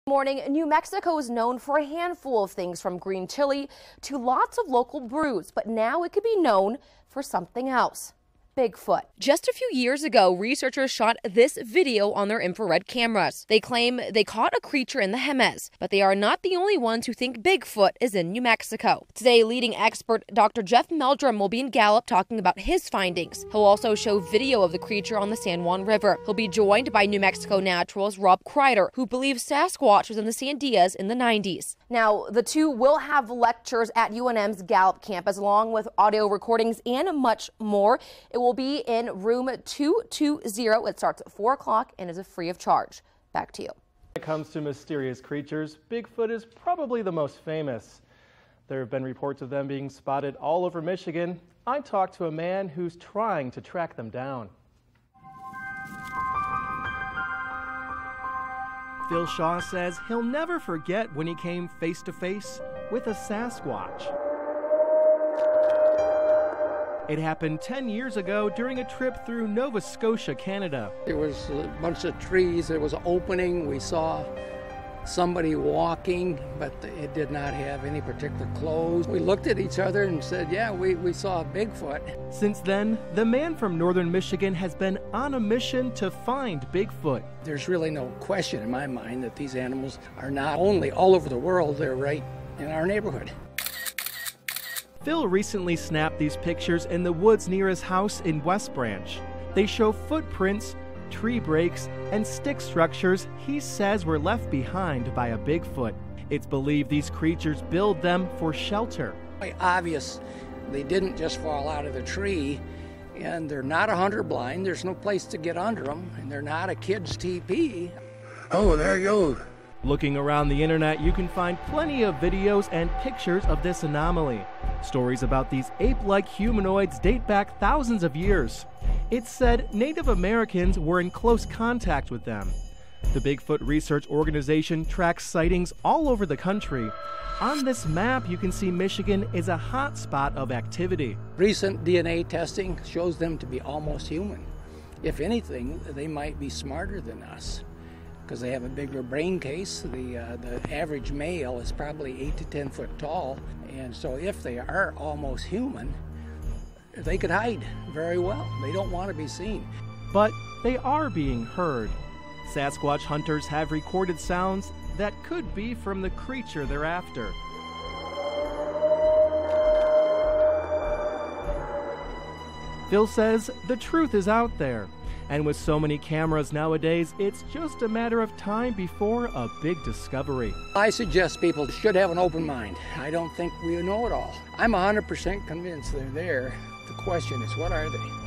Morning, New Mexico is known for a handful of things from green chili to lots of local brews, but now it could be known for something else. Bigfoot. Just a few years ago, researchers shot this video on their infrared cameras. They claim they caught a creature in the Jemez, but they are not the only ones who think Bigfoot is in New Mexico. Today, leading expert Dr. Jeff Meldrum will be in Gallup talking about his findings. He'll also show video of the creature on the San Juan River. He'll be joined by New Mexico naturalist Rob Kreider, who believes Sasquatch was in the Sandias in the 90s. Now, the two will have lectures at UNM's Gallup campus, along with audio recordings and much more. It will be in room 220. It starts at 4 o'clock and is free of charge. Back to you. When it comes to mysterious creatures, Bigfoot is probably the most famous. There have been reports of them being spotted all over Michigan. I talked to a man who's trying to track them down. Phil Shaw says he'll never forget when he came face to face with a Sasquatch. It happened 10 years ago during a trip through Nova Scotia, Canada. There was a bunch of trees, there was an opening, we saw somebody walking, but it did not have any particular clothes. We looked at each other and said, yeah, we saw a Bigfoot. Since then, the man from northern Michigan has been on a mission to find Bigfoot. There's really no question in my mind that these animals are not only all over the world, they're right in our neighborhood. Phil recently snapped these pictures in the woods near his house in West Branch. They show footprints, tree breaks, and stick structures he says were left behind by a Bigfoot. It's believed these creatures build them for shelter. Obvious, they didn't just fall out of the tree, and they're not a hunter blind. There's no place to get under them, and they're not a kid's teepee. Oh, there you go. Looking around the internet, you can find plenty of videos and pictures of this anomaly. Stories about these ape-like humanoids date back thousands of years. It's said Native Americans were in close contact with them. The Bigfoot Research Organization tracks sightings all over the country. On this map, you can see Michigan is a hot spot of activity. Recent DNA testing shows them to be almost human. If anything, they might be smarter than us, because they have a bigger brain case. The average male is probably 8 to 10 foot tall, and so if they are almost human, they could hide very well. They don't want to be seen. But they are being heard. Sasquatch hunters have recorded sounds that could be from the creature they're after. Phil says the truth is out there. And with so many cameras nowadays, it's just a matter of time before a big discovery. I suggest people should have an open mind. I don't think we know it all. I'm 100% convinced they're there. The question is, what are they?